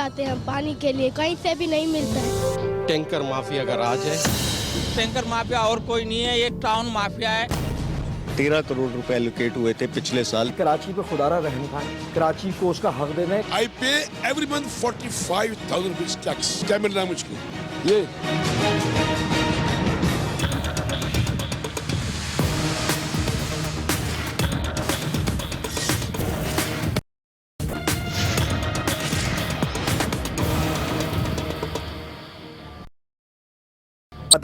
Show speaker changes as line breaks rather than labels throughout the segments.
आते हैं पानी के लिए, कहीं से भी नहीं मिलता है।
टैंकर माफिया का राज है।
टैंकर माफिया और कोई नहीं है, ये टाउन माफिया है।
13 करोड़ रुपए एलोकेट हुए थे पिछले साल।
कराची पे खुदारा रहम खान, कराची को उसका हक देना है।
I pay every month 45,000 rupees tax. क्या मिल रहा है मुझको? ये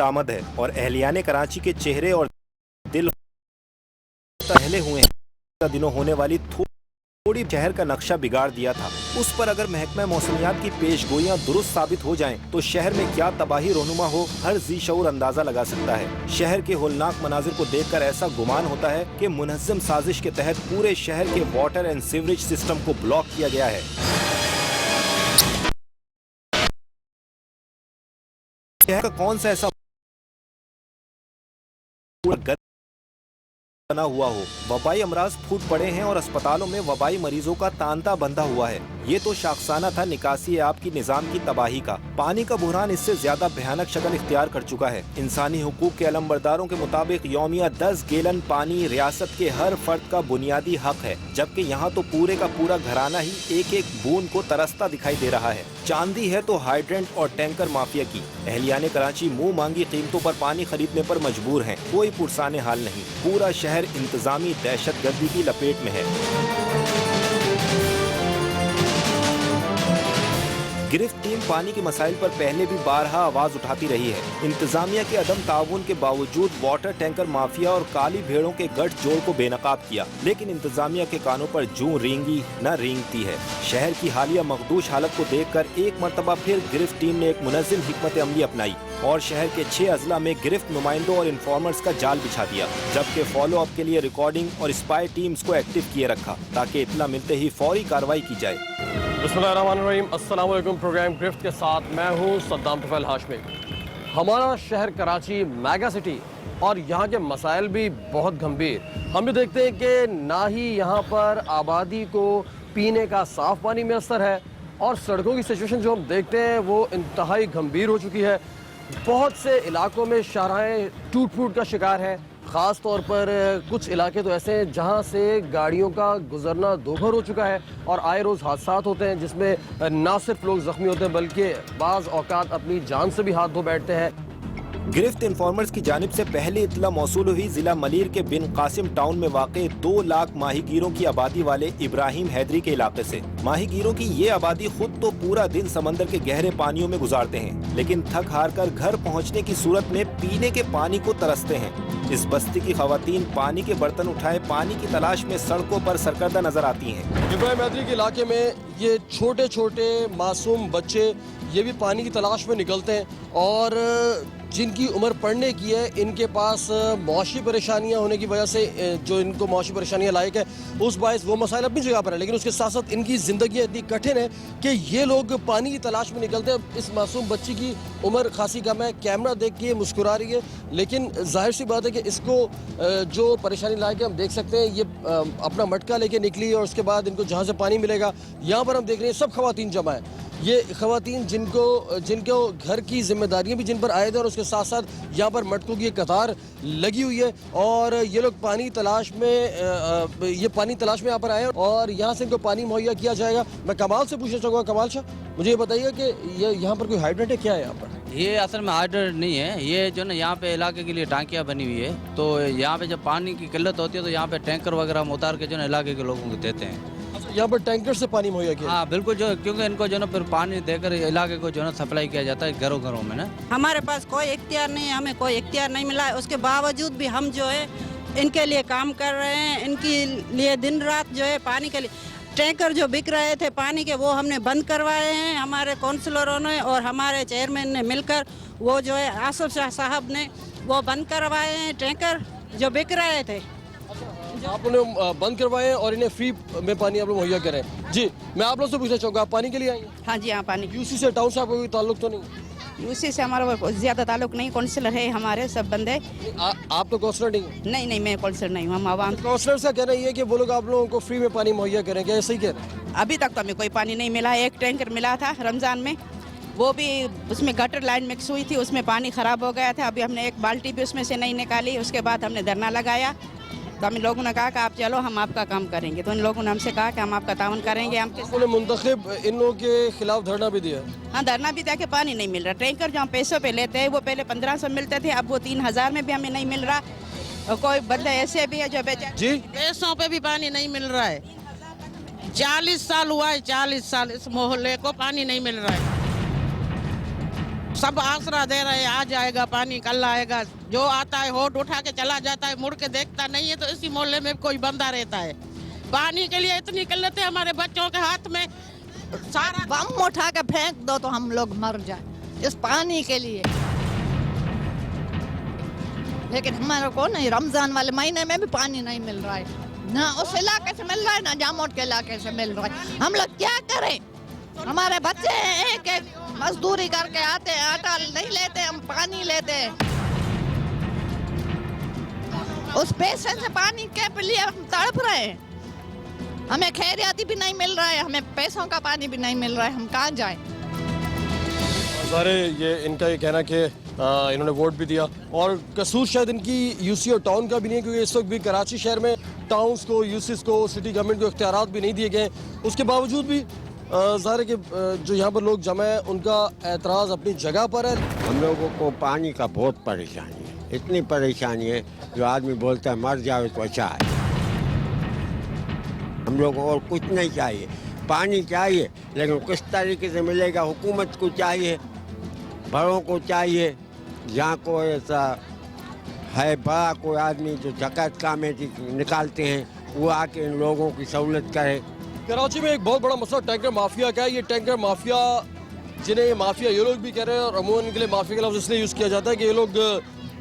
आमद है और अहलियाने कराची के चेहरे और दिल पहले हुए हैं। दिनों होने वाली थोड़ी शहर का नक्शा बिगाड़ दिया था। उस पर अगर महकमा मौसमियात की पेशगोइयां दुरुस्त साबित हो जाएं, तो शहर में क्या तबाही रोनुमा हो हर जी शऊर अंदाजा लगा सकता है। शहर के होलनाक मनाजिर को देखकर ऐसा गुमान होता है कि मुनज़्ज़म साजिश के तहत पूरे शहर के वाटर एंड सीवरेज सिस्टम को ब्लॉक किया गया है। शहर का कौन सा ऐसा बना हुआ हो, वबाई अमराज फूट पड़े हैं और अस्पतालों में वबाई मरीजों का तांता बंधा हुआ है। ये तो शाखसाना था निकासी आपकी निजाम की तबाही का। पानी का बुहरान इससे ज्यादा भयानक शक्ल इख्तियार कर चुका है। इंसानी हुकूक के अलमबरदारों के मुताबिक यौमिया 10 गैलन पानी रियासत के हर फर्द का बुनियादी हक है, जबकि यहाँ तो पूरे का पूरा घराना ही एक एक बूंद को तरसता दिखाई दे रहा है। चांदी है तो हाइड्रेंट और टैंकर माफिया की। अहलियाने कराची मुंह मांगी कीमतों पर पानी खरीदने पर मजबूर हैं। कोई पुरसाने हाल नहीं। पूरा शहर इंतजामी दहशतगर्दी की लपेट में है। गिरफ्त टीम पानी के मसाइल पर पहले भी बारहा आवाज उठाती रही है। इंतजामिया के अदम ताउन के बावजूद वाटर टैंकर माफिया और काली भेड़ों के गठजोड़ को बेनकाब किया, लेकिन इंतजामिया के कानों पर जूं रेंगी न रेंगती है। शहर की हालिया मखदूश हालत को देखकर एक मरतबा फिर गिरफ्त टीम ने एक मुनज़्ज़म हिकमत अमली अपनाई और शहर के 6 अजला में गिरफ्त नुमाइंदों और इन्फॉर्मर्स का जाल बिछा दिया, जबकि फॉलो अप के लिए रिकॉर्डिंग और स्पाई टीम्स को एक्टिव किए रखा ताकि इत्तला मिलते ही फौरी कार्रवाई की जाए।
बिस्मिल्लाहिर्रहमानिर्रहीम, अस्सलाम वालेकुम। प्रोग्राम गिरफ्त के साथ मैं हूँ सद्दाम तुफैल हाशमी। हमारा शहर कराची मेगा सिटी और यहाँ के मसाइल भी बहुत गंभीर। हम भी देखते हैं कि ना ही यहाँ पर आबादी को पीने का साफ़ पानी मैसर है और सड़कों की सिचुएशन जो हम देखते हैं वो इंतहाई गंभीर हो चुकी है। बहुत से इलाकों में शाहराहें टूट फूट का शिकार है। ख़ास तौर पर कुछ इलाके तो ऐसे हैं जहां से गाड़ियों का गुजरना दोभर हो चुका है और आए रोज़ हादसात होते हैं, जिसमें ना सिर्फ लोग ज़ख्मी होते हैं बल्कि बाज़ औकात अपनी जान से भी हाथ धो बैठते हैं।
गिरफ्त इन्फॉर्मर्स की जानिब से पहली इत्तला मौसूल हुई जिला मलीर के बिन कासिम टाउन में वाक़े 2 लाख माहीगीरों की आबादी वाले इब्राहिम हैदरी के इलाके से। माहीगीरों की ये आबादी खुद तो पूरा दिन समंदर के गहरे पानियों में गुजारते हैं, लेकिन थक हार कर घर पहुँचने की सूरत में पीने के पानी को तरसते हैं। इस बस्ती की खवातीन पानी के बर्तन उठाए पानी की तलाश में सड़कों पर सरकर्दा नजर आती हैं।
इब्राहिम हैदरी के इलाके में ये छोटे छोटे मासूम बच्चे ये भी पानी की तलाश में निकलते हैं और जिनकी उम्र पढ़ने की है, इनके पास मौशी परेशानियां होने की वजह से जो इनको मौशी परेशानियां लायक है उस बायस वो मसाइल अपनी जगह पर है, लेकिन उसके साथ साथ इनकी ज़िंदगी इतनी कठिन है कि ये लोग पानी की तलाश में निकलते हैं। इस मासूम बच्ची की उम्र खासी कम है, कैमरा देख के मुस्कुरा रही है, लेकिन जाहिर सी बात है कि इसको जो परेशानी लायक है हम देख सकते हैं। ये अपना मटका लेके निकली और उसके बाद इनको जहाँ से पानी मिलेगा, यहाँ पर हम देख रहे हैं सब खवातीन जमा है। ये खवातीन जिनको घर की जिम्मेदारियां भी जिन पर आए थे और उसके साथ साथ यहाँ पर मटकों की एक कतार लगी हुई है और ये लोग पानी तलाश में यहाँ पर आए और यहाँ से इनको पानी मुहैया किया जाएगा। मैं कमाल से पूछना चाहूँगा, कमाल शाह मुझे ये बताइएगा कि ये यहाँ पर कोई हाइड्रेंट है, क्या है यहाँ पर?
ये असल में हाइड्रेंट नहीं है, ये जो ना यहाँ पे इलाके के लिए टांकियाँ बनी हुई है, तो यहाँ पे जब पानी की किल्लत होती है तो यहाँ पे टैंकर वगैरह हम उतार के जो ना इलाके के लोगों को देते हैं।
यहाँ पर टैंकर से पानी मुहैया किया?
हाँ बिल्कुल, जो क्योंकि इनको जो ना फिर पानी देकर इलाके को जो ना सप्लाई किया जाता है घरों घरों में ना।
हमारे पास कोई इख्तियार नहीं है, हमें कोई इख्तियार नहीं मिला है, उसके बावजूद भी हम जो है इनके लिए काम कर रहे हैं। इनके लिए दिन रात जो है पानी के लिए टैंकर जो बिक रहे थे पानी के वो हमने बंद करवाए हैं। हमारे काउंसलरों ने और हमारे चेयरमैन ने मिलकर वो जो है आसिफ शाह साहब ने वो बंद करवाए हैं टैंकर जो बिक रहे थे।
आप लोगों ने बंद करवाए हैं और इन्हें फ्री में पानी आप लोग मुहैया करें। जी, मैं आप लोगों से पूछना चाहूँगा, आप पानी के लिए आएंगे?
हाँ जी, हाँ पानी।
यूसी से टाउन से आपका कोई ताल्लुक तो नहीं?
यूसी से हमारा ज्यादा ताल्लुक नहीं, काउंसलर है हमारे सब बंदे।
आप तो काउंसलर नहीं?
नहीं, मैं काउंसलर नहीं हूँ, हम आवाम।
काउंसलर से कहना ये है कि वो लोग आप लोगों को फ्री में पानी मुहैया करें, क्या सही कह रहे हैं?
अभी तक तो हमें कोई पानी नहीं मिला। एक टैंकर मिला था रमजान में, वो भी उसमें गटर लाइन मिक्स हुई थी, उसमें पानी खराब हो गया था। अभी हमने एक बाल्टी भी उसमें से नहीं निकाली। उसके बाद हमने धरना लगाया, तो हम लोगों ने कहा कि आप चलो, हम आपका काम करेंगे। तो इन लोगों ने हमसे कहा कि हम आपका तावन करेंगे। हम
उन्होंने मुंतखब इन लोगों के खिलाफ धरना भी दिया?
हाँ, धरना भी था कि पानी नहीं मिल रहा। टैंकर जो हम पैसों पे लेते हैं वो पहले 1500 मिलते थे, अब वो 3000 में भी हमें नहीं मिल रहा। और कोई बंदे ऐसे भी है जो बेचारे
जी
पैसों पे भी पानी नहीं मिल रहा है। 40 साल हुआ है, 40 साल इस मोहल्ले को पानी नहीं मिल रहा है। सब आसरा दे रहे हैं, आज आएगा पानी, कल आएगा। जो आता है होठ उठा के चला जाता है, मुड़ के देखता नहीं है। तो इसी मोहल्ले में कोई बंदा रहता है। पानी के लिए इतनी किल्लत है, हमारे बच्चों के हाथ में सारा
बम उठा के फेंक दो तो हम लोग मर जाए इस पानी के लिए। लेकिन हमारे को नहीं, रमजान वाले महीने में भी पानी नहीं मिल रहा है, ना उस इलाके से मिल रहा है ना जामोट के इलाके से मिल रहा है। हम लोग क्या करें? हमारे बच्चे एक एक मजदूरी करके आते हैं, आटा नहीं लेते, हम पानी लेते हैं। उस पैसे से पानी के लिए हम तड़प रहे हैं। हमें खैरियाती भी नहीं मिल रहा है, हमें पैसों का पानी भी नहीं मिल रहा है, हम कहाँ जाएं?
सारे ये इनका ये कहना कि इन्होंने वोट भी दिया और कसूर शायद इनकी यूसी और टाउन का भी नहीं है, क्योंकि इस वक्त भी कराची शहर में टाउन्स को, यूसीस को, सिटी गवर्नमेंट को इख्तियारात भी नहीं दिए गए। उसके बावजूद भी ज़ाहिर है कि जो यहाँ पर लोग जमा है उनका एतराज़ अपनी जगह पर है।
हम लोगों को पानी का बहुत परेशानी है, इतनी परेशानी है जो आदमी बोलता है मर जाए तो अच्छा है। हम लोगों को और कुछ नहीं चाहिए, पानी चाहिए, लेकिन किस तरीके से मिलेगा? हुकूमत को चाहिए, बड़ों को चाहिए। जहाँ कोई ऐसा है बड़ा कोई आदमी जो ज़कात कामेटी निकालते हैं, वो आके इन लोगों की सहूलत करे।
कराची में एक बहुत बड़ा मसला टैंकर माफिया का है। ये टैंकर माफिया, जिन्हें ये माफिया ये लोग भी कह रहे हैं, और अमूमन इनके लिए माफिया का लफ्ज़ इसलिए यूज़ किया जाता है कि ये लोग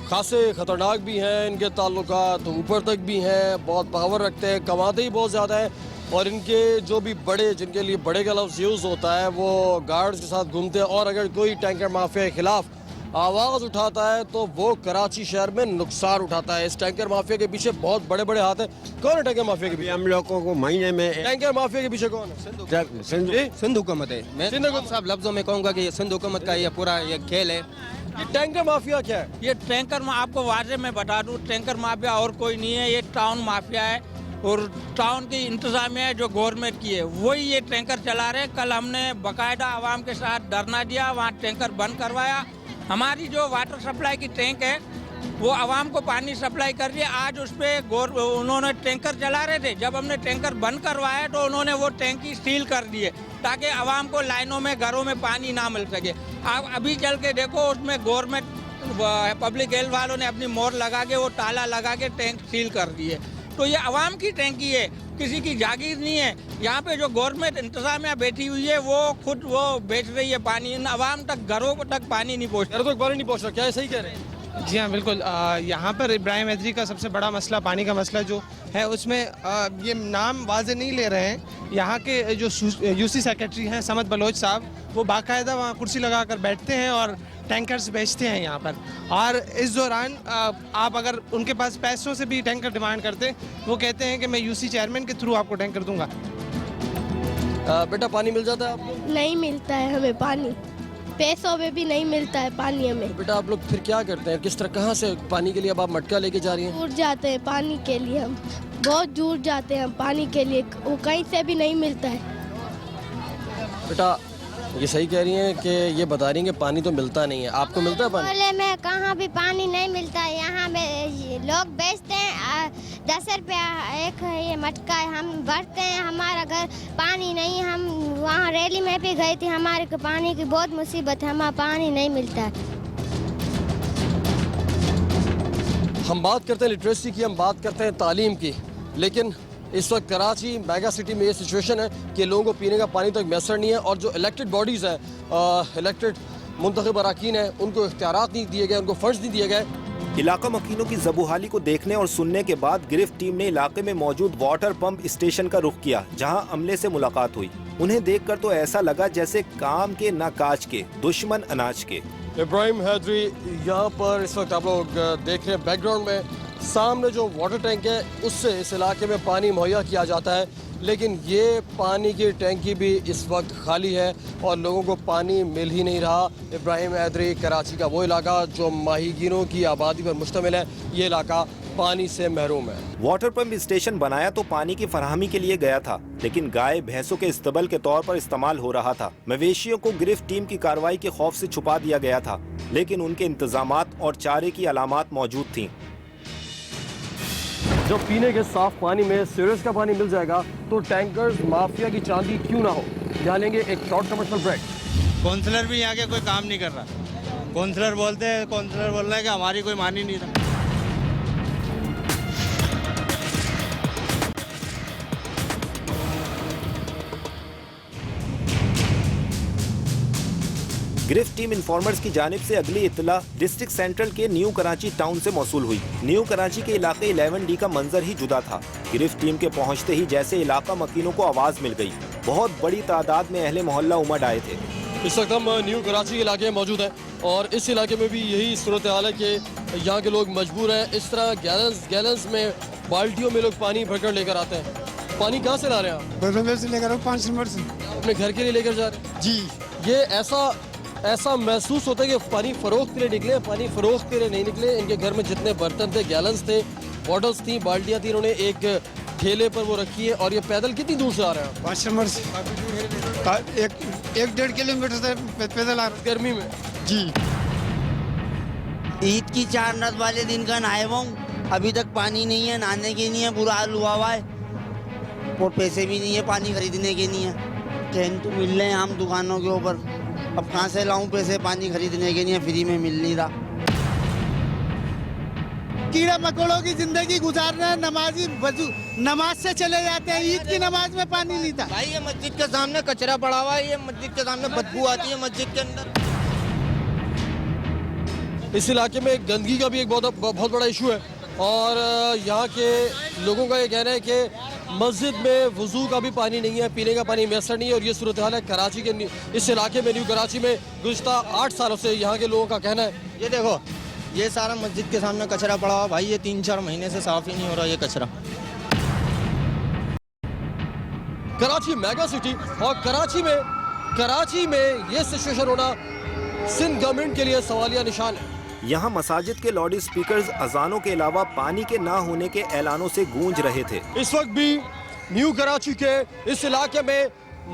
खासे ख़तरनाक भी हैं, इनके ताल्लुकात ऊपर तक भी हैं, बहुत पावर रखते हैं, कमाते ही बहुत ज़्यादा है। और इनके जो भी बड़े, जिनके लिए बड़े का लफ्ज़ यूज़ होता है, वो गार्ड्स के साथ घूमते हैं। और अगर कोई टैंकर माफिया के खिलाफ आवाज़ उठाता है तो वो कराची शहर में नुकसान उठाता है। इस टैंकर माफिया के पीछे बहुत बड़े बड़े हाथ हैं। कौन है टैंकर माफिया के पीछे?
हम लोगों को महीने में
टैंकर माफिया के पीछे कौन है?
सिंध हुकूमत है। मैं सब लफ्जों में कहूँगा कि ये सिंध हुकूमत का ये पूरा ये खेल है।
ये टैंकर माफिया क्या है?
ये टैंकर आपको वाजे में बता दूं, टैंकर माफिया और कोई नहीं है, ये टाउन माफिया है। और टाउन की इंतजामिया है जो गवर्नमेंट की है, वही ये टैंकर चला रहे। कल हमने बाकायदा आवाम के साथ धरना दिया, वहाँ टैंकर बंद करवाया। हमारी जो वाटर सप्लाई की टैंक है वो आवाम को पानी सप्लाई कर रही है। आज उस पर उन्होंने टैंकर चला रहे थे, जब हमने टैंकर बंद करवाया तो उन्होंने वो टैंकी सील कर दी है ताकि आवाम को लाइनों में, घरों में पानी ना मिल सके। आप अभी चल के देखो, उसमें गवर्नमेंट पब्लिक हेल्थ वालों ने अपनी मोहर लगा के, वो ताला लगा के टैंक सील कर दी है। तो ये आवाम की टैंकी है, किसी की जागीर नहीं है। यहाँ पे जो गवर्नमेंट इंतजामिया बैठी हुई है वो खुद वो बेच रही है पानी। इन आवाम तक, घरों तक पानी नहीं पहुँच रहा।
घरों तक पानी नहीं पहुँच रहा, क्या सही कह रहे हैं?
जी हाँ बिल्कुल। यहाँ पर इब्राहिम हैदरी का सबसे बड़ा मसला पानी का मसला जो है, उसमें ये नाम वाजे नहीं ले रहे हैं। यहाँ के जो यूसी सेक्रेटरी हैं समद बलोच साहब, वो बाकायदा वहाँ कुर्सी लगा कर बैठते हैं और टैंकर्स बेचते हैं यहाँ पर। और इस दौरान आप अगर उनके पास पैसों से भी टैंकर डिमांड करते, वो कहते हैं कि मैं यूसी चेयरमैन के थ्रू आपको टैंकर दूंगा।
बेटा पानी मिल जाता है आपको?
नहीं मिलता है हमें पानी, पैसों में भी नहीं मिलता है पानी हमें।
तो बेटा आप लोग फिर क्या करते हैं, किस तरह, कहाँ से पानी के लिए अब आप मटका लेके जा रही हैं?
दूर जाते हैं पानी के लिए, हम बहुत दूर जाते हैं हम पानी के लिए, वो कहीं से भी नहीं मिलता है।
बेटा ये सही कह रही हैं कि ये बता रही हैं कि पानी तो मिलता नहीं है। आपको मिलता है पानी?
मोहल्ले में कहाँ भी पानी नहीं मिलता है। यहाँ लोग बेचते हैं 10 रुपया एक ये मटका है, हम भरते हैं। हमारा घर पानी नहीं, हम वहाँ रैली में भी गए थे, हमारे को पानी की बहुत मुसीबत है, हमारा पानी नहीं मिलता है।
हम बात करते हैं लिटरेसी की, हम बात करते हैं तालीम की, लेकिन इस वक्त कराची मेगा सिटी में ये सिचुएशन है कि लोगों को पीने का पानी तक मैसर नहीं है। और जो इलेक्टेड बॉडीज़ हैं, इलेक्टेड मुंतखब अराकीन हैं, उनको इख्तियारात नहीं दिए गए, उनको फंड्स नहीं दिए गए।
इलाका मकीनों की ज़बूहाली को देखने और सुनने के बाद गिरफ्त टीम ने इलाके में मौजूद वाटर पंप स्टेशन का रुख किया, जहां अमले से मुलाकात हुई। उन्हें देखकर तो ऐसा लगा जैसे काम के ना काज के, दुश्मन अनाज के।
इब्राहिम हैदरी यहाँ पर इस वक्त आप लोग देख रहे हैं बैकग्राउंड में, सामने जो वाटर टैंक है उससे इस इलाके में पानी मुहैया किया जाता है, लेकिन ये पानी की टैंकी भी इस वक्त खाली है और लोगों को पानी मिल ही नहीं रहा। इब्राहिम हैदरी कराची का वो इलाका जो माहीगीरों की आबादी पर मुश्तमिल है, ये इलाका पानी से महरूम है।
वाटर पंप स्टेशन बनाया तो पानी की फराहमी के लिए गया था, लेकिन गाय भैंसों के इस्तबल के तौर पर इस्तेमाल हो रहा था। मवेशियों को गिरफ्त टीम की कार्रवाई के खौफ से छुपा दिया गया था, लेकिन उनके इंतजामात और चारे की अलामात मौजूद थीं।
जब पीने के साफ पानी में सीवरेज का पानी मिल जाएगा तो टैंकर्स माफिया की चांदी क्यों ना हो। यहाँ लेंगे एक शॉर्ट कमर्शियल ब्रेक।
काउंसलर भी यहाँ के कोई काम नहीं कर रहा। काउंसलर बोल रहा है कि हमारी कोई मान ही नहीं रहा।
गिरफ्त टीम इन्फॉर्मर्स की जानिब से अगली इत्तला डिस्ट्रिक्ट सेंट्रल के न्यू कराची टाउन से मौसूल हुई। न्यू कराची के इलाके 11D का मंजर ही जुदा था। गिरफ्त टीम के पहुंचते ही जैसे इलाका मकीनों को आवाज मिल गई। बहुत बड़ी तादाद में अहले मोहल्ला उमड़ आए थे।
इस वक्त हम न्यू कराची के इलाके में मौजूद हैं और इस इलाके में भी यही सूरत हाल है कि यहाँ के लोग मजबूर हैं। इस तरह गैलन्स में बाल्टियों में लोग पानी भरकर लेकर आते हैं। पानी कहाँ से ला रहे हैं आप?
से लेकर 5 नंबर से
अपने घर के लिए लेकर जा रहे हैं? जी। ये ऐसा महसूस होता है कि पानी फरोख्त के लिए निकले, पानी फरोख्त के लिए नहीं निकले। इनके घर में जितने बर्तन थे, गैलन्स थे, बॉटल्स थी, बाल्टियाँ थी, इन्होंने एक ठेले पर वो रखी है। और ये पैदल कितनी दूर से आ रहे हैं?
5 नंबर से 1-1.5 किलोमीटर से पैदल आ रहे
गर्मी में।
जी।
ईद की 4 रात वाले दिन का नहाए वो, अभी तक पानी नहीं है, नहाने के नहीं है, बुरा हाल हुआ हुआ है और पैसे भी नहीं है पानी खरीदने के नहीं है। ट्रेन तो मिल रहे हैं हम दुकानों के ऊपर, अब कहाँ से लाऊं पैसे पानी खरीदने के लिए? फ्री में मिल नहीं रहा।
कीड़ा मकोड़ों की जिंदगी गुजार रहे हैं। नमाजी नमाज से चले जाते हैं, ईद की नमाज में पानी नहीं था।
भाई ये मस्जिद के सामने कचरा पड़ा हुआ है, ये मस्जिद के सामने बदबू आती है मस्जिद के अंदर।
इस इलाके में गंदगी का भी एक बहुत बड़ा इशू है और यहाँ के लोगों का ये कहना है कि मस्जिद में वुजू का भी पानी नहीं है, पीने का पानी मैसर नहीं है। और ये सूरत हाल है कराची के इस इलाके में, न्यू कराची में गुज़िश्ता 8 सालों से यहाँ के लोगों का कहना है।
ये देखो, ये सारा मस्जिद के सामने कचरा पड़ा हुआ भाई, ये 3-4 महीने से साफ ही नहीं हो रहा ये कचरा।
कराची मेगा सिटी और कराची में ये सिचुएशन होना सिंध गवर्नमेंट के लिए सवालिया निशान है।
यहाँ मसाजिद के लाउड स्पीकर्स अजानों के अलावा पानी के ना होने के ऐलानों से गूंज रहे थे।
इस वक्त भी न्यू कराची के इस इलाके में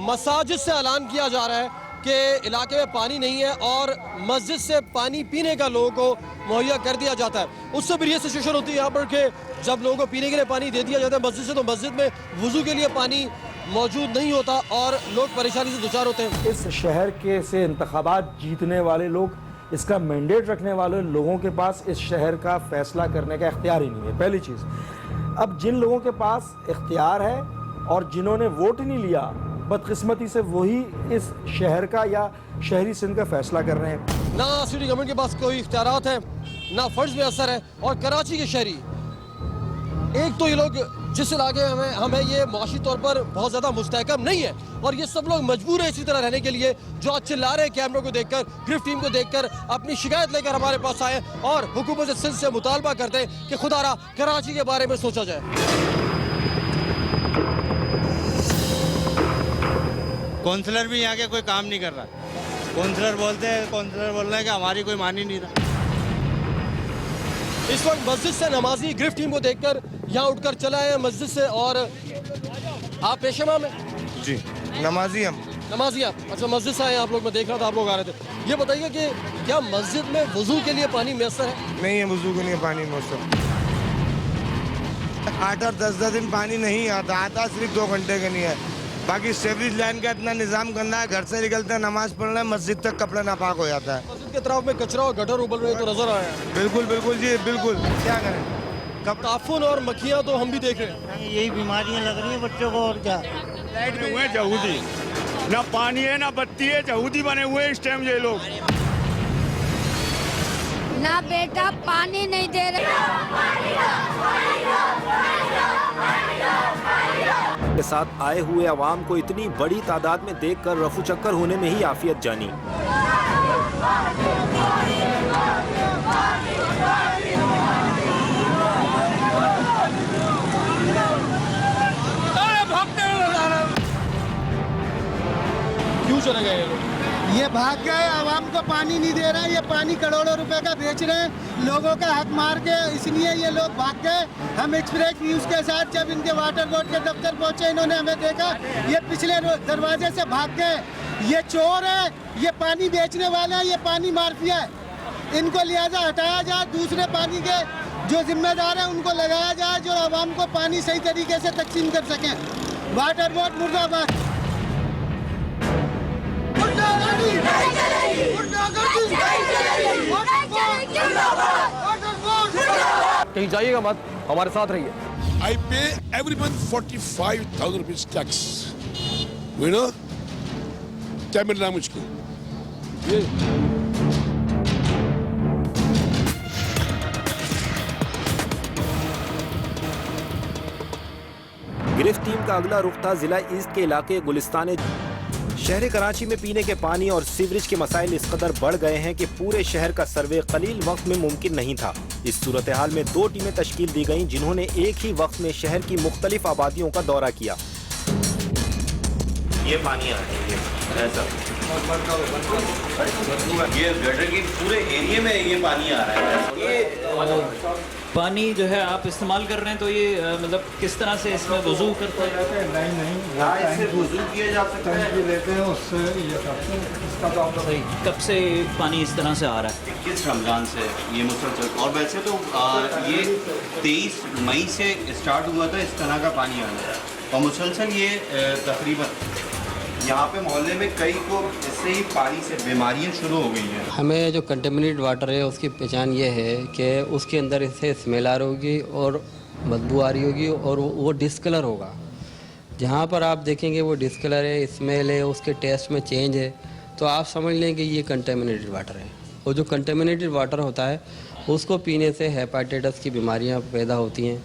मसाजिद से ऐलान किया जा रहा है कि इलाके में पानी नहीं है और मस्जिद से पानी पीने का लोगों को मुहैया कर दिया जाता है। उससे फिर ये सिचुएशन होती है यहाँ पर कि जब लोगों को पीने के लिए पानी दे दिया जाता है मस्जिद से, तो मस्जिद में वुजू के लिए पानी मौजूद नहीं होता और लोग परेशानी से दुचार होते हैं।
इस शहर के से इंतखाबात जीतने वाले लोग, इसका मैंडेट रखने वाले लोगों के पास इस शहर का फैसला करने का इख्तियार ही नहीं है, पहली चीज़। अब जिन लोगों के पास इख्तियार है और जिन्होंने वोट नहीं लिया, बदकिस्मती से वही इस शहर का या शहरी सिंध का फैसला कर रहे हैं।
ना सिटी गवर्नमेंट के पास कोई इख्तियारात है, ना फर्ज में असर है। और कराची के शहरी, एक तो ये लोग जिस इलाके में हम हैं ये माशी तौर पर बहुत ज़्यादा मुस्तहकम नहीं है और ये सब लोग मजबूर है इसी तरह रहने के लिए, जो आज चिल्ला रहे हैं कैमरों को देखकर, गिरफ्त टीम को देखकर, अपनी शिकायत लेकर हमारे पास आए और हुकूमत सिंध से मुतालबा करते हैं कि खुदारा कराची के बारे में सोचा जाए।
काउंसलर भी यहाँ के कोई काम नहीं कर रहा। काउंसलर बोल रहे हैं कि हमारी कोई मान ही नहीं रहा।
इस वक्त मस्जिद से नमाजी गिरफ्त टीम को देखकर यहाँ उठकर चला है मस्जिद से। और आप पेशेमा में?
जी, नमाजी हम।
नमाजी आप? अच्छा, मस्जिद से आए आप लोग, मैं देख रहा था आप लोग आ रहे थे। ये बताइए कि क्या मस्जिद में वुजू के लिए पानी मैसर है?
नहीं है, वुजू के लिए पानी मैसर। 8-10 दिन पानी नहीं आता सिर्फ 2 घंटे का नहीं है। बाकी सेवरेज लाइन का इतना निजाम गंदा है, घर से निकलते हैं नमाज पढ़ना है, मस्जिद तक कपड़ा नापाक हो जाता है।
मस्जिद के तरफ में कचरा और गटर उबल रहे तो नजर आया है।
बिल्कुल जी, बिल्कुल। क्या करें,
ताफुन और मक्खियाँ तो हम भी देख रहे हैं।
यही बीमारियां लग रही हैं बच्चों को और क्या।
लाइट में हुए यहूदी, ना पानी है ना बत्ती है, यहूदी बने हुए इस टाइम ये लोग।
ना बेटा पानी नहीं दे रहे।
के साथ आए हुए अवाम को इतनी बड़ी तादाद में देखकर रफू चक्कर होने में ही आफियत जानी।
क्यों चले गए ये भाग गए, आवाम को पानी नहीं दे रहे, ये पानी करोड़ों रुपए का बेच रहे हैं, लोगों का हक मार के, इसलिए ये लोग भाग गए। हम एक्सप्रेस न्यूज़ के साथ जब इनके वाटर बोर्ड के दफ्तर पहुंचे, इन्होंने हमें देखा, ये पिछले दरवाजे से भाग गए। ये चोर है, ये पानी बेचने वाले हैं, ये पानी माफिया है, इनको लिहाजा हटाया जाए, दूसरे पानी के जो जिम्मेदार हैं उनको लगाया जाए, जो आवाम को पानी सही तरीके से तकसीम कर सकें। वाटर बोर्ड मुर्दाबाद।
कहीं जाइएगा मत, हमारे साथ रहिए।
I pay every month 45,000 rupees tax. You know? क्या मिल रहा है मुझको?
गिरफ्त टीम का अगला रुख था जिला ईस्ट के इलाके गुलिस्तान। शहर कराची में पीने के पानी और सीवरेज के मसाइल इस कदर बढ़ गए हैं कि पूरे शहर का सर्वे कलील वक्त में मुमकिन नहीं था। इस सूरत हाल में 2 टीमें तश्कील दी गईं, जिन्होंने एक ही वक्त में शहर की मुख्तलिफ आबादियों का दौरा किया।
ये पानी आ रहा है ऐसा, ये गटर के पूरे एरिया में ये पानी आ रहा है। ये
पानी जो है आप इस्तेमाल कर रहे हैं, तो ये मतलब किस तरह से इसमें वजू करते हैं?
नहीं, इससे वजू किया जा सकता है,
लेते हैं उससे ये करते हैं। इसका प्रॉब्लम
सही। कब से पानी इस तरह से आ रहा है?
21 रमज़ान से ये मुसलसल, और वैसे तो ये 23 मई से स्टार्ट हुआ था इस तरह का पानी आना, और मुसलसल ये तकरीबन यहाँ पे मोहल्ले में कई को इससे ही पानी से बीमारियाँ शुरू हो गई हैं।
हमें जो कंटेमिनेटेड वाटर है उसकी पहचान ये है कि उसके अंदर इससे स्मेल आ रही होगी और बदबू आ रही होगी और वो डिस्कलर होगा। जहाँ पर आप देखेंगे वो डिस्कलर है, स्मेल है, उसके टेस्ट में चेंज है, तो आप समझ लें कि ये कंटेमिनेटेड वाटर है। और जो कंटेमिनेटेड वाटर होता है उसको पीने से हेपाटाइटिस की बीमारियाँ पैदा होती हैं।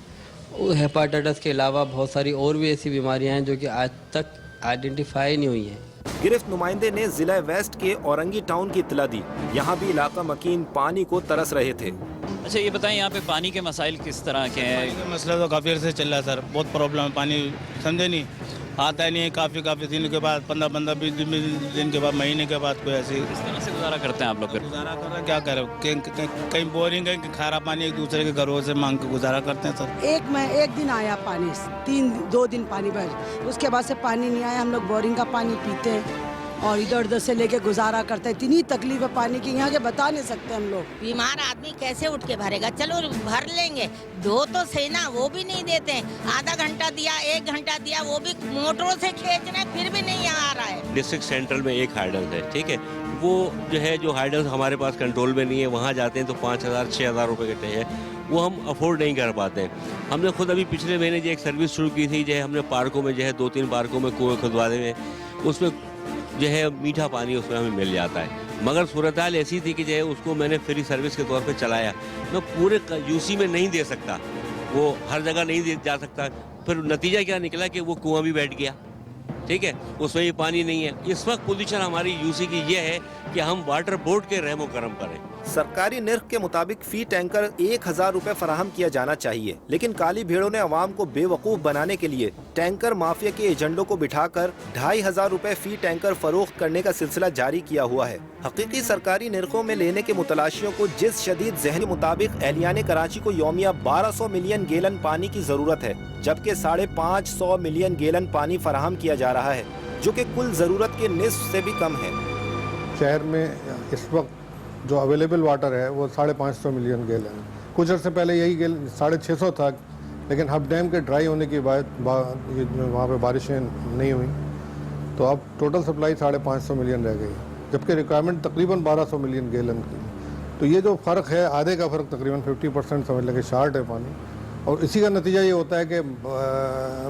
हेपाटाइटिस के अलावा बहुत सारी और भी ऐसी बीमारियाँ हैं जो कि आज तक आइडेंटिफाई नहीं हुई है।
गिरफ्त नुमाइंदे ने जिला वेस्ट के औरंगी टाउन की इत्तला दी। यहाँ भी इलाका मकीन पानी को तरस रहे थे।
अच्छा ये बताएं, यहाँ पे पानी के मसाइल किस तरह के हैं?
मसला तो काफ़ी अर्से चल रहा है सर, बहुत प्रॉब्लम है, पानी समझे नहीं आता नहीं है, काफ़ी दिन के बाद 15-20 दिन के बाद, महीने के बाद कोई ऐसी।
किस तरह से गुजारा करते हैं आप लोग?
गुजारा कर रहे क्या करें, कहीं बोरिंग है कि खारा पानी एक दूसरे के घरों से मांग के गुजारा करते हैं सर।
एक दिन आया पानी, 2 दिन पानी बह, उसके बाद से पानी नहीं आया। हम लोग बोरिंग का पानी पीते हैं और इधर उधर से लेके गुजारा करते हैं। इतनी तकलीफ है पानी की यहाँ के बता नहीं सकते हम लोग।
बीमार आदमी कैसे उठ के भरेगा? चलो भर लेंगे, दो तो सही ना, वो भी नहीं देते। आधा घंटा दिया, 1 घंटा दिया, वो भी मोटरों से खींच रहे, फिर भी नहीं आ रहा है।
डिस्ट्रिक्ट सेंट्रल में एक हाइडल है, ठीक है, वो जो है, जो हाइडल हमारे पास कंट्रोल में नहीं है, वहाँ जाते हैं तो 5,000-6,000 रुपये कटे हैं, वो हम अफोर्ड नहीं कर पाते। हमने खुद अभी पिछले महीने जो एक सर्विस शुरू की थी, जो है हमने पार्कों में जो है 2-3 पार्कों में कुएँ खुदवाने में, उसमें जो है मीठा पानी उसमें हमें मिल जाता है। मगर सूरत हाल ऐसी थी कि जो है उसको मैंने फ्री सर्विस के तौर पे चलाया। मैं पूरे यूसी में नहीं दे सकता, वो हर जगह नहीं जा सकता। फिर नतीजा क्या निकला कि वो कुआं भी बैठ गया, ठीक है, उसमें ये पानी नहीं है। इस वक्त पोजीशन हमारी यूसी की ये है कि हम वाटर बोर्ड के रहमो करम करें।
सरकारी निर्ख के मुताबिक फी टैंकर 1,000 रुपए फराहम किया जाना चाहिए, लेकिन काली भेड़ों ने अवाम को बेवकूफ बनाने के लिए टैंकर माफिया के एजेंडों को बिठाकर 2,500 रुपए फी टैंकर फरोख्त करने का सिलसिला जारी किया हुआ है। हकीकी सरकारी निर्खों में लेने के मुतलाशियों को जिस शदीद ज़हन मुताबिक एहलियान कराची को यौमिया 1200 मिलियन गैलन पानी की जरूरत है, जबकि 550 मिलियन गैलन पानी फराहम किया जा रहा है, जो कि कुल जरूरत के निस्फ से भी कम है।
शहर में इस वक्त जो अवेलेबल वाटर है वो 550 मिलियन गैलन है। कुछ अर्से पहले यही 650 था, लेकिन हब डैम के ड्राई होने के बाद वहाँ पे बारिशें नहीं हुई, तो अब टोटल सप्लाई 550 मिलियन रह गई, जबकि रिक्वायरमेंट तकरीबन 1200 मिलियन गैलन की। तो ये जो फ़र्क है, आधे का फ़र्क, तकरीबन 50% समझ लगे शार्ट है पानी। और इसी का नतीजा ये होता है कि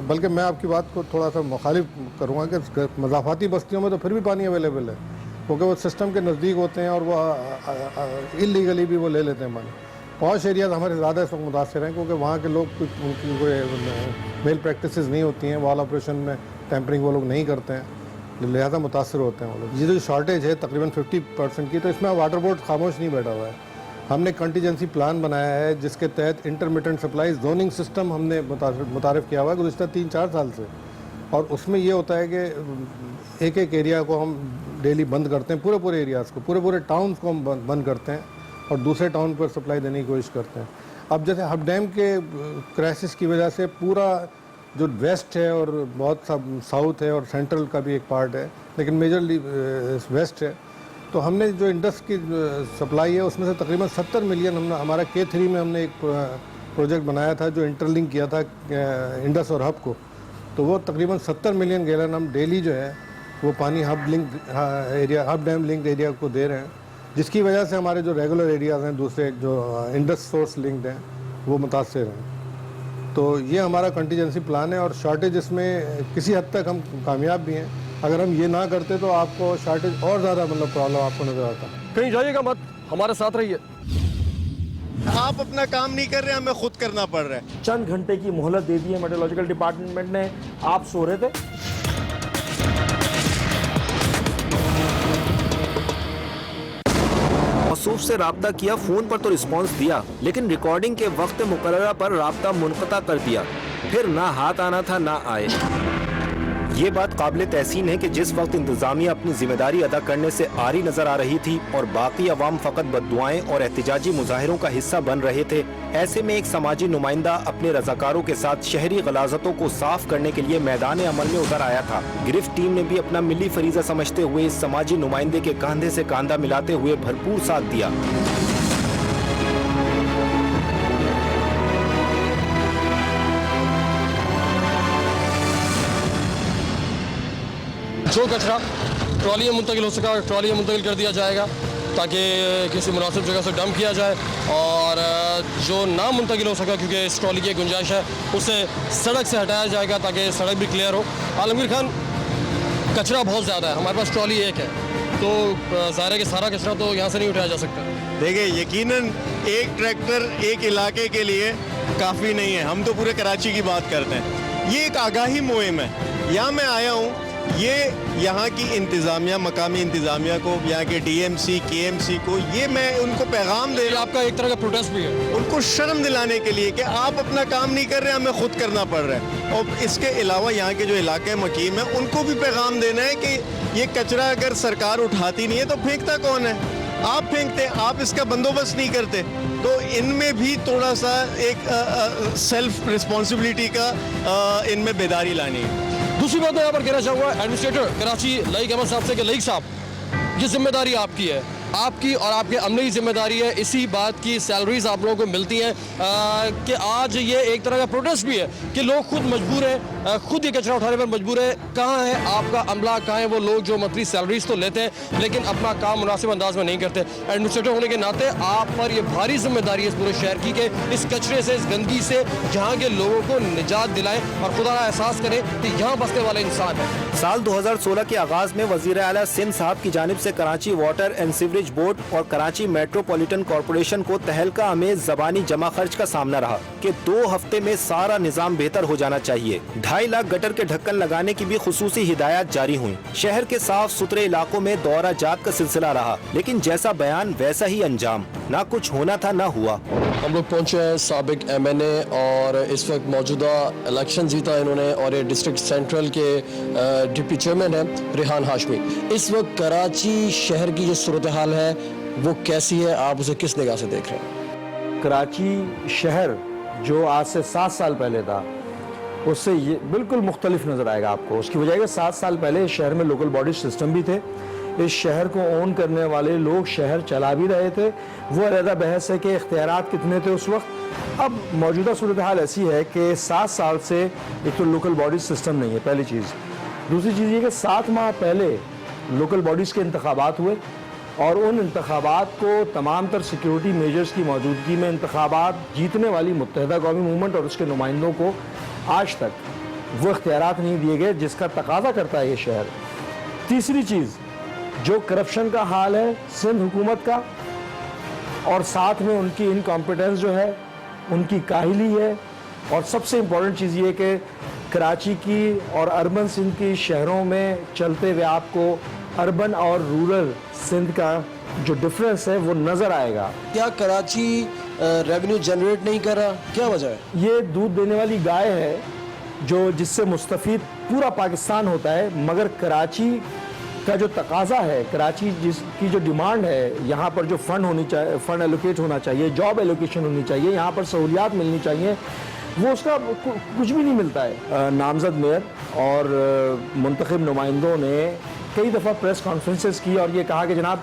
बल्कि मैं आपकी बात को थोड़ा सा मुखालिफ करूँगा कि मज़ाफ़ाती बस्तियों में तो फिर भी पानी अवेलेबल है, क्योंकि वो सिस्टम के नज़दीक होते हैं और वो इलीगली भी वो ले लेते हैं पानी। पॉश एरियाज़ हमारे ज़्यादा इस वक्त मुतासर हैं क्योंकि वहाँ के लोग उनकी कोई मेल प्रैक्टिसेस नहीं होती हैं, वॉल ऑपरेशन में टेम्परिंग वो लोग नहीं करते हैं, लिहाजा मुतासर होते हैं वो लोग। ये जो शॉर्टेज है तकरीबन 50% की, तो इसमें वाटर बोर्ड खामोश नहीं बैठा हुआ है। हमने कंटीजेंसी प्लान बनाया है जिसके तहत इंटरमिटेंट सप्लाई जोनिंग सिस्टम हमने मुतारिफ किया हुआ है गुज़िश्ता 3-4 साल से, और उसमें ये होता है कि एक एक एरिया को हम डेली बंद करते हैं, पूरे एरियाज़ को, पूरे टाउन्स को हम बंद करते हैं और दूसरे टाउन पर सप्लाई देने की कोशिश करते हैं। अब जैसे हब डैम के क्राइसिस की वजह से पूरा जो वेस्ट है और बहुत सा साउथ है और सेंट्रल का भी एक पार्ट है, लेकिन मेजरली वेस्ट है, तो हमने जो इंडस की सप्लाई है उसमें से तकरीबन 70 मिलियन हमने हमारा K3 में हमने एक प्रोजेक्ट बनाया था जो इंटरलिंक किया था इंडस और हब को, तो वो तकरीबन 70 मिलियन गैलन हम डेली जो है वो पानी हब डैम लिंक्ड एरिया को दे रहे हैं, जिसकी वजह से हमारे जो रेगुलर एरियाज़ हैं दूसरे जो इंडस सोर्स लिंक्ड हैं वो मुतासर हैं। तो ये हमारा कंटीजेंसी प्लान है और शॉर्टेज इसमें किसी हद तक हम कामयाब भी हैं। अगर हम ये ना करते तो आपको शॉर्टेज और ज़्यादा मतलब प्रॉब्लम आपको नज़र आता।
कहीं जाइएगा मत, हमारे साथ रहिए।
आप अपना काम नहीं कर रहे, हमें खुद करना पड़ रहा है।
चंद घंटे की मोहलत दे दी है मेट्रोलॉजिकल डिपार्टमेंट ने। आप सो रहे थे,
मौसूफ से राब्ता किया, फोन पर तो रिस्पांस दिया, लेकिन रिकॉर्डिंग के वक्त मुकर्ररा पर राब्ता मुनक़ता कर दिया, फिर ना हाथ आना था ना आए। ये बात काबिल तहसीन है कि जिस वक्त इंतजामिया अपनी जिम्मेदारी अदा करने से आरी नजर आ रही थी और बाकी अवाम फकत बद्दुआएं और एहतिजाजी मुजाहिरों का हिस्सा बन रहे थे, ऐसे में एक समाजी नुमाइंदा अपने रजाकारों के साथ शहरी गलाजतों को साफ करने के लिए मैदान अमल में उतर आया था। गिरफ्त टीम ने भी अपना मिली फरीजा समझते हुए इस समाजी नुमाइंदे के कंधे से कंधा मिलाते हुए भरपूर साथ दिया।
जो कचरा ट्रॉली में मुंतकिल हो सका ट्रॉली में मुंतकिल कर दिया जाएगा ताकि किसी मुनासिब जगह से डंप किया जाए, और जो ना मुंतकिल हो सका क्योंकि इस ट्रॉली की गुंजाइश है उसे सड़क से हटाया जाएगा ताकि सड़क भी क्लियर हो। आलमगीर खान, कचरा बहुत ज़्यादा है, हमारे पास ट्रॉली एक है, तो ज़ाहिर है कि सारा कचरा तो यहाँ से नहीं उठाया जा सकता।
देखिए, यकीनन एक ट्रैक्टर एक इलाके के लिए काफ़ी नहीं है, हम तो पूरे कराची की बात करते हैं। ये एक आगाही मुहिम है। यहाँ मैं आया हूँ, ये यहाँ की इंतज़ामिया, मकामी इंतज़ामिया को, यहाँ के DMC, KMC को, ये मैं उनको पैगाम दे रहा हूँ।
आपका एक तरह का प्रोटेस्ट भी है,
उनको शर्म दिलाने के लिए कि आप अपना काम नहीं कर रहे, हमें खुद करना पड़ रहा है। और इसके अलावा यहाँ के जो इलाके मकीम है उनको भी पैगाम देना है कि ये कचरा अगर सरकार उठाती नहीं है तो फेंकता कौन है? आप फेंकते, आप इसका बंदोबस्त नहीं करते, तो इनमें भी थोड़ा सा एक सेल्फ रिस्पॉन्सिबिलिटी का इनमें बेदारी लानी है।
दूसरी बात मैं यहाँ पर कहना चाहूँगा एडमिनिस्ट्रेटर कराची लईक अहमद साहब से कि लईक साहब, ये जिम्मेदारी आपकी है, आपकी और आपके अमले की जिम्मेदारी है। इसी बात की सैलरीज आप लोगों को मिलती हैं कि आज ये एक तरह का प्रोटेस्ट भी है कि लोग खुद मजबूर हैं, खुद ये कचरा उठाने पर मजबूर है। कहाँ है आपका अमला, कहाँ है वो लोग जो मंथली सैलरीज तो लेते हैं लेकिन अपना काम मुनासिब अंदाज में नहीं करते? एडमिनिस्ट्रेटर होने के नाते आप पर ये भारी जिम्मेदारी है इस पूरे शहर की कि इस कचरे से, इस गंदगी से यहाँ के लोगों को निजात दिलाएं और खुदा का एहसास करें कि यहाँ बसने वाले इंसान है।
साल 2016 के आगाज में वजीर आला सिंध साहब की जानिब से Karachi water and sewerage board और कराची मेट्रोपॉलिटन कॉरपोरेशन को तहलका अमेज ज़बानी जमा खर्च का सामना रहा कि 2 हफ्ते में सारा निजाम बेहतर हो जाना चाहिए। 2.5 लाख गटर के ढक्कन लगाने की भी खुसूसी हिदायत जारी हुई। शहर के साफ सुथरे इलाकों में दौरा जात का सिलसिला रहा, लेकिन जैसा बयान वैसा ही अंजाम। ना कुछ होना था ना हुआ।
हम लोग पहुँचे हैं साबिक MNA और इस वक्त मौजूदा इलेक्शन जीता इन्होंने, और ये डिस्ट्रिक्ट सेंट्रल के डिप्टी चेयरमैन है रेहान हाशमी। इस वक्त कराची शहर की जो सूरत हाल है वो कैसी है, आप उसे किस निगाह से देख रहे हैं?
कराची शहर जो आज से 7 साल पहले था उससे ये बिल्कुल मुख्तलिफ नज़र आएगा आपको। उसकी वजह है 7 साल पहले इस शहर में लोकल बॉडी सिस्टम भी थे, इस शहर को ओन करने वाले लोग शहर चला भी रहे थे, वो अलग बहस है कि इख्तियारात कितने थे उस वक्त। अब मौजूदा सूरत हाल ऐसी है कि 7 साल से एक तो लोकल बॉडी सिस्टम नहीं है, पहली चीज़। दूसरी चीज़ ये कि 7 माह पहले लोकल बॉडीज़ के इंतखाबात हुए और उन इंतखाबात को तमाम तर सिक्योरिटी मेजर्स की मौजूदगी में इंतखाबात जीतने वाली मुत्तहिदा कौमी मूवमेंट और उसके नुमाइंदों को आज तक वो इख्तियारात नहीं दिए गए जिसका तकाजा करता है ये शहर। तीसरी चीज़, जो करप्शन का हाल है सिंध हुकूमत का, और साथ में उनकी इनकॉम्पिटेंस जो है, उनकी काहिली है, और सबसे इम्पोर्टेंट चीज़ ये कि कराची की और अर्बन सिंध की शहरों में चलते हुए आपको अर्बन और रूरल सिंध का जो डिफरेंस है वो नज़र आएगा।
क्या कराची रेवेन्यू जनरेट नहीं कर रहा, क्या वजह है?
ये दूध देने वाली गाय है जो जिससे मुस्तफ़ीद पूरा पाकिस्तान होता है, मगर कराची का जो तकाजा है, कराची जिसकी जो डिमांड है, यहाँ पर जो फंड होनी चाहिए, फंड एलोकेट होना चाहिए, जॉब एलोकेशन होनी चाहिए, यहाँ पर सहूलियात मिलनी चाहिए, वो उसका कुछ भी नहीं मिलता है। नामजद मेयर और मुंतखब नुमाइंदों ने कई दफ़ा प्रेस कॉन्फ्रेंसेस की और ये कहा कि जनाब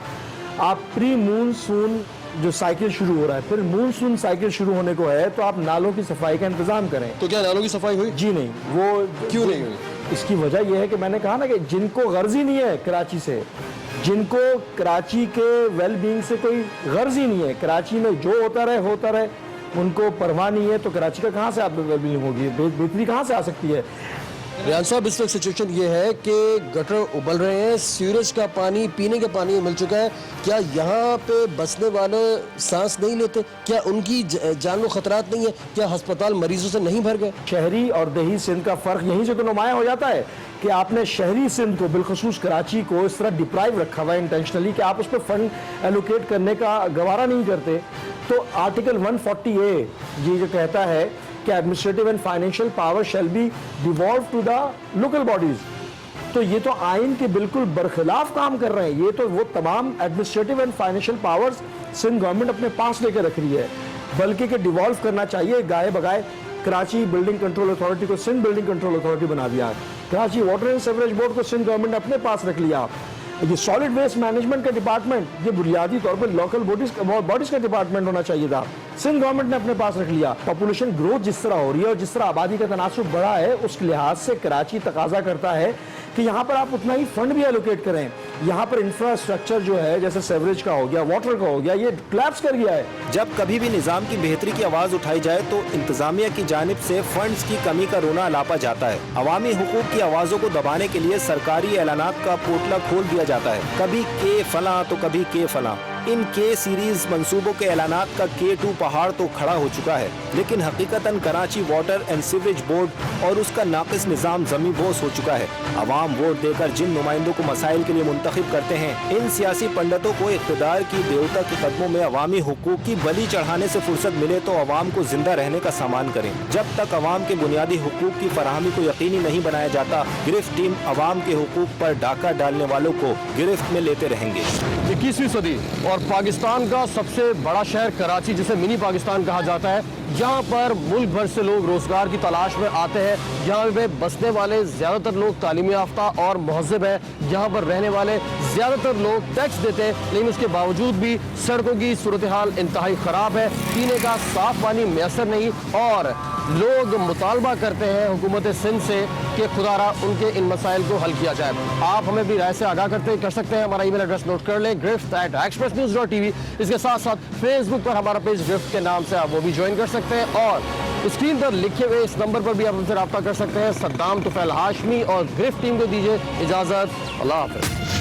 आप प्री मूनसून जो साइकिल शुरू हो रहा है, फिर मूनसून साइकिल शुरू होने को है तो आप नालों की सफाई का इंतजाम करें।
तो क्या नालों की सफाई हुई?
जी नहीं। वो
क्यों नहीं हुई?
इसकी वजह यह है कि मैंने कहा ना कि जिनको गर्ज ही नहीं है कराची से, जिनको कराची के वेल बीइंग से कोई गर्ज ही नहीं है, कराची में जो होता रहे उनको परवाह नहीं है, तो कराची का कहाँ से आप वेल बीइंग होगी, बेहतरी कहाँ से आ सकती है?
रियान साहब, इस वक्त सिचुएशन ये है कि गटर उबल रहे हैं, सीवरेज का पानी, पीने का पानी मिल चुका है। क्या यहाँ पे बसने वाले सांस नहीं लेते? क्या उनकी जान को खतरात नहीं है? क्या अस्पताल मरीजों से नहीं भर गए?
शहरी और देही सिंध का फ़र्क यहीं से तो नुमाया हो जाता है कि आपने शहरी सिंध को, बिलखसूस कराची को, इस तरह डिप्राइव रखा हुआ है इंटेंशनली कि आप उस पर फंड एलोकेट करने का गवारा नहीं करते। तो आर्टिकल 140A ये जो कहता है कि administrative and financial power shall be devolve to the local bodies, तो ये तो आइन के बिल्कुल बरखिलाफ काम कर रहे हैं। ये तो वो तमाम administrative and financial powers Sindh government अपने पास लेकर रख रही है, बल्कि कि डिवॉल्व करना चाहिए गाये बगाए। कराची बिल्डिंग कंट्रोल अथॉरिटी को सिंध बिल्डिंग कंट्रोल अथॉरिटी बना दिया, Karachi water and sewerage board को सिंध गवर्नमेंट ने अपने पास रख लिया, ये सॉलिड वेस्ट मैनेजमेंट का डिपार्टमेंट ये बुनियादी तौर पर लोकल बॉडीज का डिपार्टमेंट होना चाहिए था, सिंध गवर्नमेंट ने अपने पास रख लिया। पॉपुलेशन ग्रोथ जिस तरह हो रही है और जिस तरह आबादी का तनासुब बढ़ा है, उस लिहाज से कराची तकाजा करता है कि यहाँ पर आप उतना ही फंड भी एलोकेट करें। यहाँ पर इंफ्रास्ट्रक्चर जो है, जैसे सेवरेज का हो गया, वाटर का हो गया, ये कोलैप्स कर गया है।
जब कभी भी निज़ाम की बेहतरी की आवाज़ उठाई जाए तो इंतजामिया की जानिब से फंड्स की कमी का रोना लापा जाता है। अवामी हुकूक की आवाज़ों को दबाने के लिए सरकारी ऐलानात का पोटला खोल दिया जाता है, कभी के फला तो कभी के फला। इन के सीरीज मंसूबों के ऐलानात का K2 पहाड़ तो खड़ा हो चुका है, लेकिन हकीकतन Karachi water and sewerage board और उसका नाकिस निज़ाम ज़मीं बोस हो चुका है। अवाम वोट देकर जिन नुमाइंदों को मसाइल के लिए मुंतखब करते हैं, इन सियासी पंडितों को इक़्तिदार की देवता के कदमों में अवामी हुकूक की बलि चढ़ाने से फुर्सत मिले तो अवाम को जिंदा रहने का सामान करें। जब तक अवाम के बुनियादी हुकूक की फराहमी को यकीनी नहीं बनाया जाता, गिरफ्त टीम अवाम के हुकूक पर डाका डालने वालों को गिरफ्त में लेते रहेंगे।
21वीं सदी और पाकिस्तान का सबसे बड़ा शहर कराची, जिसे मिनी पाकिस्तान कहा जाता है, यहाँ पर मुल्क भर से लोग रोजगार की तलाश में आते हैं। यहाँ पे बसने वाले ज़्यादातर लोग तालीम याफ्ता और महज़ब हैं। यहाँ पर रहने वाले ज़्यादातर लोग टैक्स देते हैं, लेकिन उसके बावजूद भी सड़कों की सूरत हाल इंतहाई ख़राब है, पीने का साफ़ पानी मैसर नहीं, और लोग मुतालबा करते हैं हुकूमत सिंध से कि खुदारा उनके इन मसाइल को हल किया जाए। आप हमें अपनी राय से आगाह कर सकते हैं। हमारा ईमेल एड्रेस नोट कर लें, grift@expressnews.tv। इसके साथ साथ फेसबुक पर हमारा पेज गिरफ्त के नाम से आप वो भी ज्वाइन कर सकते हैं, और स्क्रीन पर लिखे हुए इस नंबर पर भी आप हमसे रब्ता कर सकते हैं। सद्दाम तुफैल हाशमी और गिरफ्त टीम को दीजिए इजाज़त। अल्लाह हाफ़िज़।